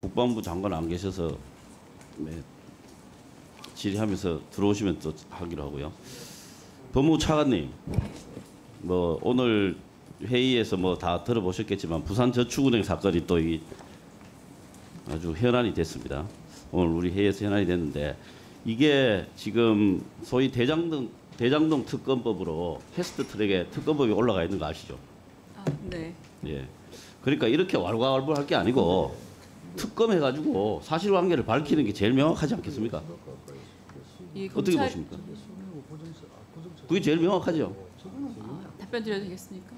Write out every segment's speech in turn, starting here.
국방부 장관 안 계셔서 네, 질의하면서 들어오시면 또 하기로 하고요. 법무부 차관님, 뭐 오늘 회의에서 뭐 다 들어보셨겠지만 부산저축은행 사건이 또 아주 현안이 됐습니다. 오늘 우리 회의에서 현안이 됐는데 이게 지금 소위 대장동 특검법으로 패스트트랙에 특검법이 올라가 있는 거 아시죠? 아, 네. 예. 그러니까 이렇게 왈가왈부할 게 아니고 특검해가지고 사실관계를 밝히는 게 제일 명확하지 않겠습니까? 어떻게 보십니까? 그게 제일 명확하죠. 답변 드려도 되겠습니까?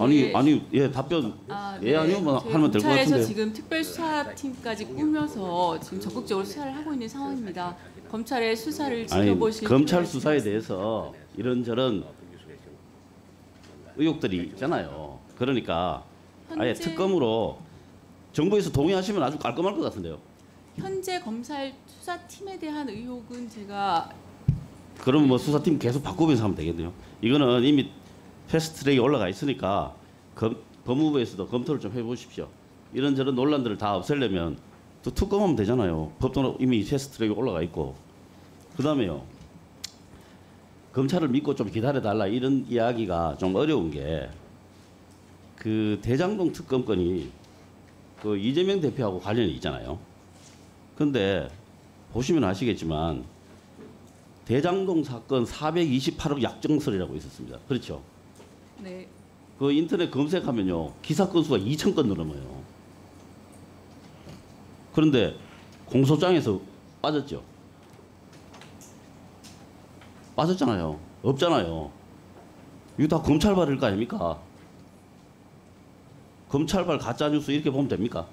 아니 예 답변 예 아니요 뭐 하면 될 것 같은데. 검찰에서 지금 특별수사팀까지 꾸며서 지금 적극적으로 수사를 하고 있는 상황입니다. 검찰의 수사를 지켜보실 검찰 수사에 대해서 이런저런 의혹들이 있잖아요. 그러니까 아예 특검으로 정부에서 동의하시면 아주 깔끔할 것 같은데요. 현재 검찰 수사팀에 대한 의혹은 제가 그럼 뭐 수사팀 계속 바꾸면서 하면 되겠네요. 이거는 이미 패스트트랙에 올라가 있으니까 법무부에서도 검토를 좀 해보십시오. 이런저런 논란들을 다 없애려면 또 특검하면 되잖아요. 법도 이미 패스트트랙에 올라가 있고. 그다음에요. 검찰을 믿고 좀 기다려달라 이런 이야기가 좀 어려운 게 그 대장동 특검건이 그 이재명 대표하고 관련이 있잖아요. 근데 보시면 아시겠지만 대장동 사건 428억 약정설이라고 있었습니다. 그렇죠? 네. 그 인터넷 검색하면요. 기사 건수가 2,000건 넘어요. 그런데 공소장에서 빠졌죠. 빠졌잖아요. 없잖아요. 이거 다 검찰발일 거 아닙니까? 검찰발 가짜뉴스 이렇게 보면 됩니까?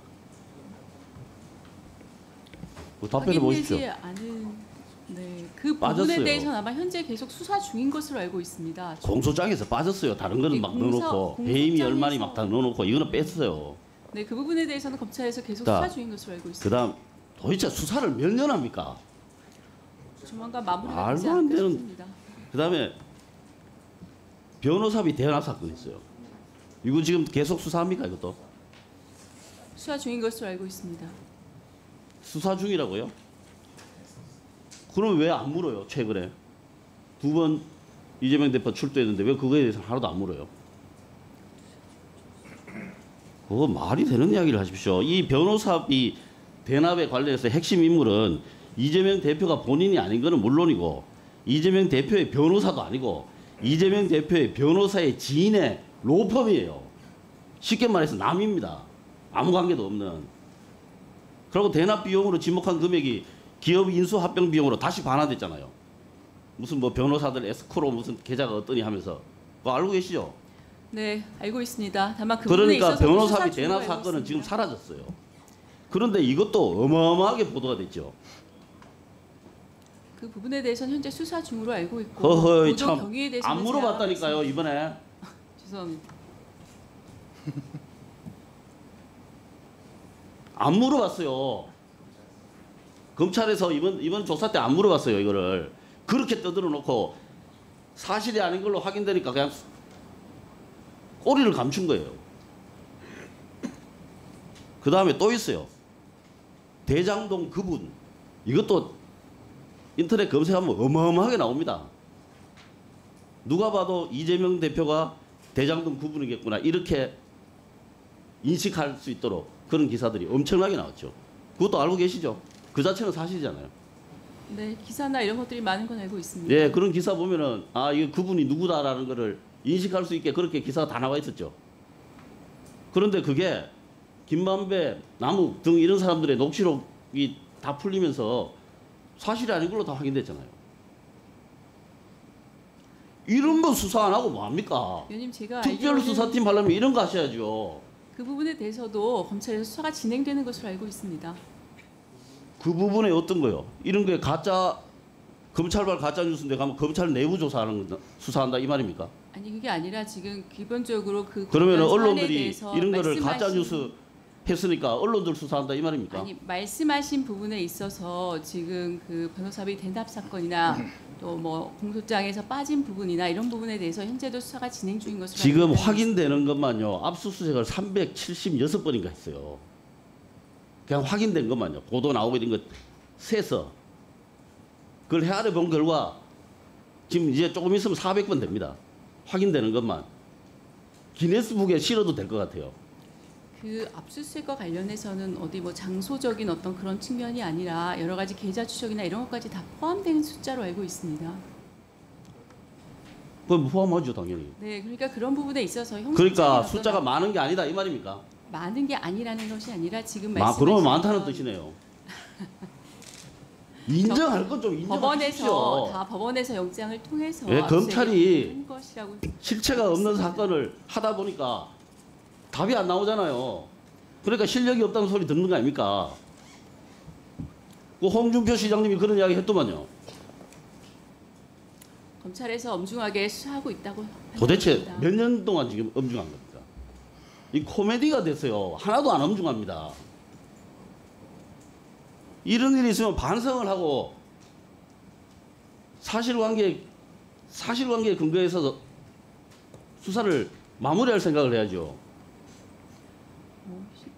답변해 보십시오. 네, 그 부분에 빠졌어요. 대해서는 아마 현재 계속 수사 중인 것으로 알고 있습니다. 공소장에서 빠졌어요. 다른 거는 막 넣어놓고 배임이 얼마니 막 다 넣어놓고 이거는 뺐어요. 네, 그 부분에 대해서는 검찰에서 계속 수사 중인 것으로 알고 있습니다. 그다음 도대체 수사를 몇 년 합니까? 조만간 마무리가 되지 말도 안 않을까 되는. 싶습니다. 그다음에 변호사비 대납 사건 있어요. 이거 지금 계속 수사합니까 이것도? 수사 중인 것으로 알고 있습니다. 수사 중이라고요? 그럼 왜 안 물어요? 최근에 2번 이재명 대표 출두했는데 왜 그거에 대해서 하나도 안 물어요? 그거 말이 되는 이야기를 하십시오. 이 변호사비 대납에 관련해서 핵심 인물은 이재명 대표가 본인이 아닌 거는 물론이고 이재명 대표의 변호사도 아니고 이재명 대표의 변호사의 지인의 로펌이에요. 쉽게 말해서 남입니다. 아무 관계도 없는. 그리고 대납 비용으로 지목한 금액이 기업 인수 합병 비용으로 다시 반환됐잖아요. 무슨 뭐 변호사들 에스크로 무슨 계좌가 어떠니 하면서 그거 알고 계시죠? 네, 알고 있습니다. 다만 그 부분에 그러니까 있어서 변호사비 수사 대납 중으로 알고 사건은 지금 있습니다. 사라졌어요. 그런데 이것도 어마어마하게 보도가 됐죠. 그 부분에 대해서는 현재 수사 중으로 알고 있고 허허이 보도 참 경위에 대해서는 안 물어봤다니까요 이번에. 죄송합니다. 안 물어봤어요. 검찰에서 이번 조사 때 안 물어봤어요 이거를. 그렇게 떠들어 놓고 사실이 아닌 걸로 확인되니까 그냥 꼬리를 감춘 거예요. 그 다음에 또 있어요. 대장동 그분. 이것도 인터넷 검색하면 어마어마하게 나옵니다. 누가 봐도 이재명 대표가 대장동 그분이겠구나 이렇게 인식할 수 있도록 그런 기사들이 엄청나게 나왔죠. 그것도 알고 계시죠? 그 자체는 사실이잖아요. 네, 기사나 이런 것들이 많은 건 알고 있습니다. 예, 그런 기사 보면은 아 이거 그분이 누구다라는 거를 인식할 수 있게 그렇게 기사가 다 나와 있었죠. 그런데 그게 김만배, 남욱 등 이런 사람들의 녹취록이 다 풀리면서 사실이 아닌 걸로 다 확인됐잖아요. 이런 거 수사 안 하고 뭐합니까? 위원님 제가 특별수사팀 하려면 이런 거 하셔야죠. 그 부분에 대해서도 검찰에서 수사가 진행되는 것으로 알고 있습니다. 그 부분에 어떤 거요? 이런 게 가짜 검찰발 가짜 뉴스인데 가면 검찰 내부 조사하는 거 수사한다 이 말입니까? 아니 그게 아니라 지금 기본적으로 그 그러면 관련 사안에 언론들이 대해서 이런 거를 말씀하신- 가짜 뉴스 했으니까 언론들 수사한다 이 말입니까? 아니 말씀하신 부분에 있어서 지금 그 변호사비 대납 사건이나 또 뭐 공소장에서 빠진 부분이나 이런 부분에 대해서 현재도 수사가 진행 중인 것으로 지금 알고 있습니다. 확인되는 것만요. 압수수색을 376번인가 했어요. 그냥 확인된 것만요. 보도 나오고 이런 것 세서 그걸 헤아려 본 결과 지금 이제 조금 있으면 400번 됩니다. 확인되는 것만 기네스북에 실어도 될 것 같아요. 그 압수수색과 관련해서는 어디 뭐 장소적인 어떤 그런 측면이 아니라 여러 가지 계좌 추적이나 이런 것까지 다 포함된 숫자로 알고 있습니다. 그건 포함하죠 당연히. 네, 그러니까 그런 부분에 있어서 형식적인 그러니까 어떤 숫자가 많은 게 아니다 이 말입니까? 많은 게 아니라는 것이 아니라 지금 그러면 말씀하신 많다는 어떤 뜻이네요. 인정할 건 좀 인정하십시오. 법원에서 영장을 통해서 왜 검찰이 한 것이라고 실체가 없는 사건을 하다 보니까 답이 안 나오잖아요. 그러니까 실력이 없다는 소리 듣는 거 아닙니까? 그 홍준표 시장님이 그런 이야기 했더만요. 검찰에서 엄중하게 수사하고 있다고 도대체 판단합니다. 몇 년 동안 지금 엄중한 겁니까? 이 코미디가 됐어요. 하나도 안 엄중합니다. 이런 일이 있으면 반성을 하고 사실관계에 근거해서 수사를 마무리할 생각을 해야죠.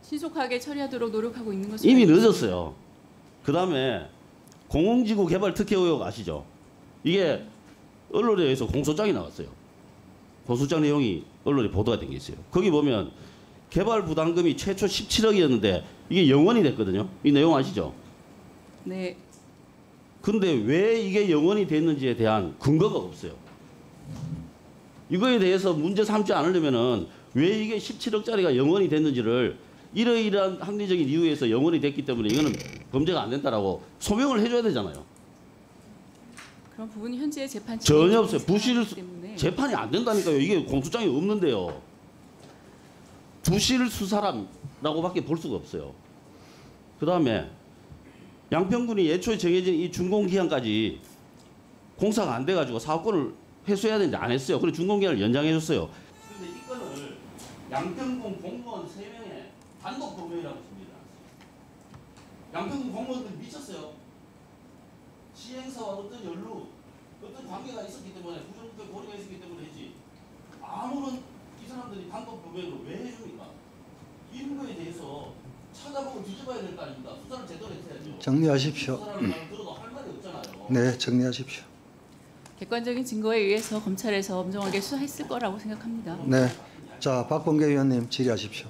신속하게 처리하도록 노력하고 있는 것으로 이미 알고 있습니다. 늦었어요. 그 다음에 공공지구 개발 특혜 의혹 아시죠? 이게 언론에 의해서 공소장이 나왔어요. 공소장 내용이 언론에 보도가 된 게 있어요. 거기 보면 개발 부담금이 최초 17억이었는데 이게 0원이 됐거든요. 이 내용 아시죠? 네, 근데 왜 이게 0원이 됐는지에 대한 근거가 없어요. 이거에 대해서 문제 삼지 않으려면은 왜 이게 17억짜리가 0원이 됐는지를 이러이러한 합리적인 이유에서 0원이 됐기 때문에 이거는 범죄가 안 된다라고 소명을 해줘야 되잖아요. 그런 부분이 현재 재판 전혀 없어요. 부실 때문에 재판이 안 된다니까요. 이게 공소장이 없는데요. 부실 수사람라고밖에 볼 수가 없어요. 그 다음에 양평군이 애초에 정해진 이 준공 기한까지 공사가 안 돼가지고 사업권을 회수해야 되는데 안 했어요. 그래서 준공 기한을 연장해줬어요. 그런데 이 건을 양평군 공무원 3명의 단독 범행이라고 씁니다. 양평군 공무원들 미쳤어요. 시행사와 어떤 연루, 어떤 관계가 있었기 때문에 부정부패 고리가 있었기 때문에 했지. 아무런 이 사람들이 단독 범행으로 왜 해줍니까? 이런 거에 대해서 찾아보고 뒤져봐야 될 거 아닙니까? 수사를 제대로 해야죠. 정리하십시오. 수사를 들어도 할 말이 없잖아요. 네, 정리하십시오. 객관적인 증거에 의해서 검찰에서 엄정하게 수사했을 거라고 생각합니다. 네, 자 박범계 의원님 질의하십시오.